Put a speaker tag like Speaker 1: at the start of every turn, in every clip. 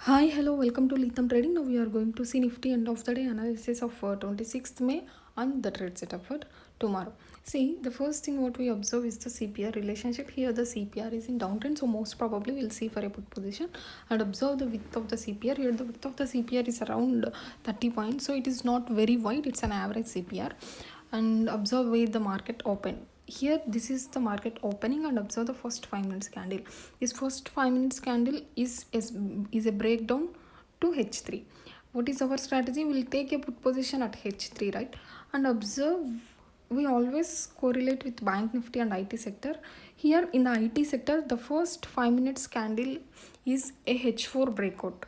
Speaker 1: Hi, hello, welcome to Letham Trading. Now we are going to see Nifty end of the day analysis of 26th May and the trade setup for tomorrow. See, the first thing what we observe is the CPR relationship. Here the CPR is in downtrend, so most probably we'll see for a put position and observe the width of the CPR. Here the width of the CPR is around 30 points, so it is not very wide, it's an average CPR. And observe where the market opened. Here this is the market opening, and observe the first 5 minutes candle. This first 5 minutes candle is a breakdown to H3. What is our strategy? We'll take a put position at H3, right? And observe, we always correlate with bank nifty and IT sector. Here in the IT sector, the first 5 minutes candle is a H4 breakout.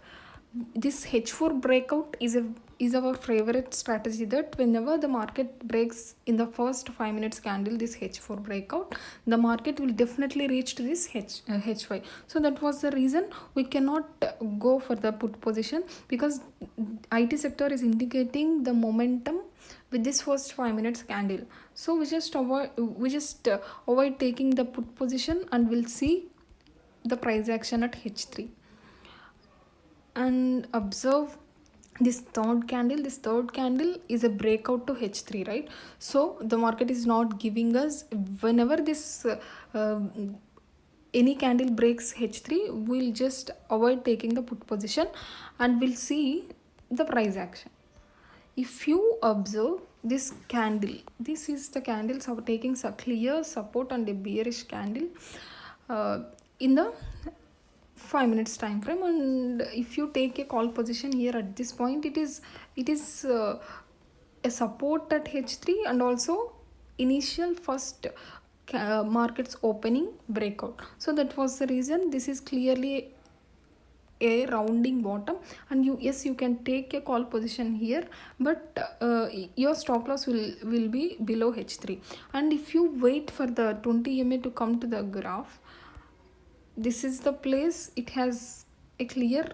Speaker 1: This H4 breakout is our favorite strategy, that whenever the market breaks in the first 5 minutes candle this H4 breakout, the market will definitely reach to this H5. So that was the reason we cannot go for the put position, because IT sector is indicating the momentum with this first 5 minutes candle. So we just avoid taking the put position, and we'll see the price action at H3. And observe this third candle is a breakout to H3, right? So the market is not giving us, whenever this any candle breaks H3, we'll just avoid taking the put position and we'll see the price action. If you observe this candle, this is the candles are taking a clear support and a bearish candle in the 5 minutes time frame. And if you take a call position here at this point, it is a support at H3 and also initial first markets opening breakout. So that was the reason this is clearly a rounding bottom, and you can take a call position here, but your stop loss will be below H3. And if you wait for the 20 MA to come to the graph, this is the place it has a clear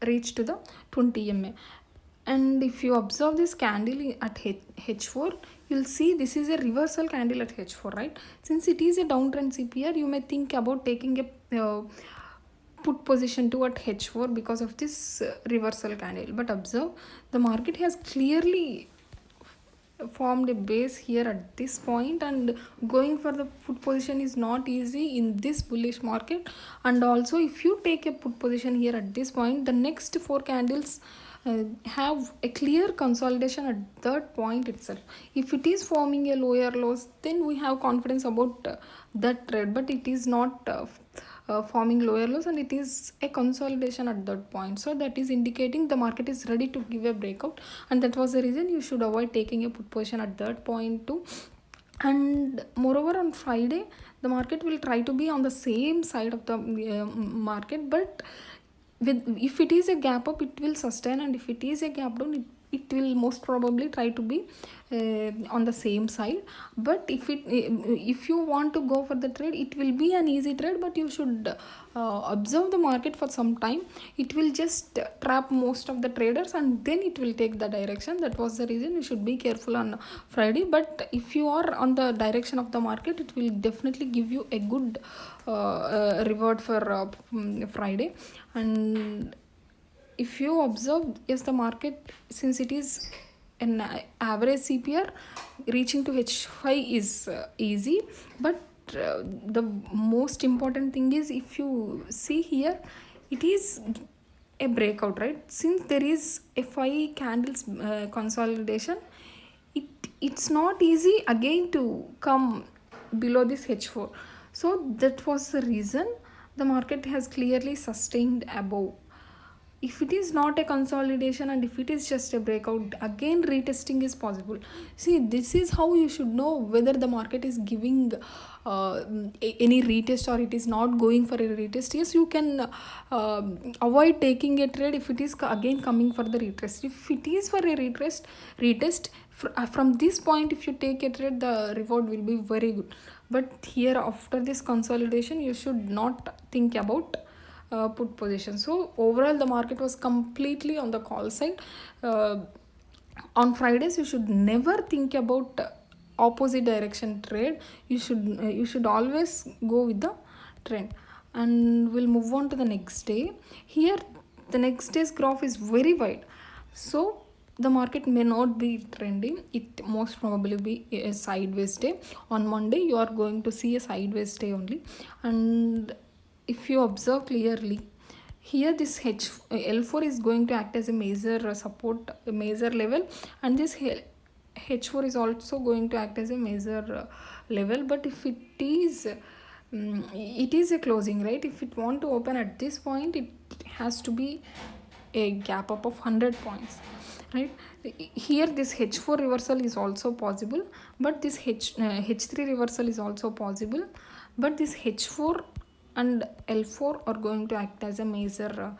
Speaker 1: reach to the 20 MA. And if you observe this candle at H4, you'll see this is a reversal candle at H4, right? Since it is a downtrend CPR, you may think about taking a put position to at H4 because of this reversal candle. But observe, the market has clearly formed a base here at this point, and going for the put position is not easy in this bullish market. And also, if you take a put position here at this point, the next 4 candles have a clear consolidation at that point itself. If it is forming a lower lows, then we have confidence about that trade, but it is not forming lower lows, and it is a consolidation at that point. So that is indicating the market is ready to give a breakout, and that was the reason you should avoid taking a put position at that point too. And moreover, on Friday the market will try to be on the same side of the market, but if it is a gap up, it will sustain, and if it is a gap down, it will most probably try to be on the same side. But if you want to go for the trade, it will be an easy trade, but you should observe the market for some time. It will just trap most of the traders, and then it will take the direction. That was the reason you should be careful on Friday. But if you are on the direction of the market, it will definitely give you a good reward for Friday. And if you observe, yes, the market, since it is an average CPR, reaching to H5 is easy. But the most important thing is, if you see here, it is a breakout, right? Since there is a 5 candles consolidation, it's not easy again to come below this H4. So that was the reason the market has clearly sustained above. If it is not a consolidation, and if it is just a breakout, again retesting is possible. See, this is how you should know whether the market is giving any retest or it is not going for a retest. Yes, you can avoid taking a trade if it is again coming for the retest. If it is for a retest from this point, if you take a trade, the reward will be very good. But here, after this consolidation, you should not think about put position. So overall, the market was completely on the call side. On Fridays, you should never think about opposite direction trade. You should always go with the trend. And we'll move on to the next day. Here the next day's graph is very wide, so the market may not be trending. It most probably be a sideways day. On Monday you are going to see a sideways day only. And if you observe clearly here, this L4 is going to act as a major support, a major level, and this H4 is also going to act as a major level. But if it is a closing, right? If it want to open at this point, it has to be a gap up of 100 points, right? Here this H4 reversal is also possible, but this H3 reversal is also possible, but this H4 and L4 are going to act as a major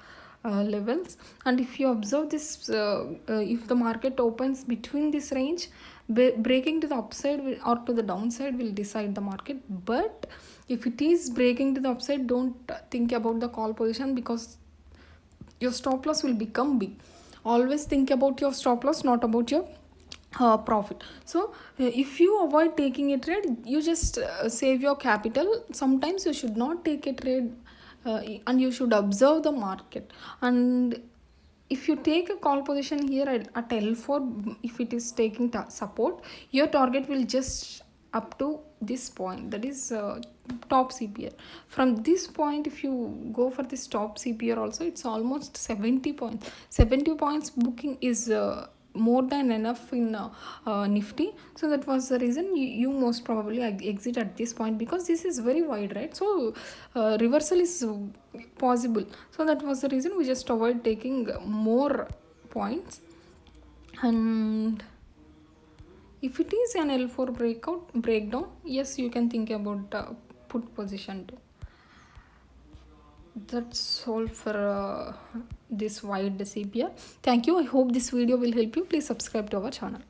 Speaker 1: levels. And if you observe this, if the market opens between this range, breaking to the upside or to the downside will decide the market. But if it is breaking to the upside, don't think about the call position, because your stop loss will become big. Always think about your stop loss, not about your profit. So if you avoid taking a trade, you just save your capital. Sometimes you should not take a trade, and you should observe the market. And if you take a call position here at L4, if it is taking support, your target will just up to this point, that is top CPR. From this point, if you go for this top CPR also, it's almost 70 points. 70 points booking is more than enough in Nifty. So that was the reason you most probably exit at this point, because this is very wide, right? So reversal is possible. So that was the reason we just avoid taking more points. And if it is an L4 breakdown, yes, you can think about put position too. That's all for this wide CPR. Thank you. I hope this video will help you. Please subscribe to our channel.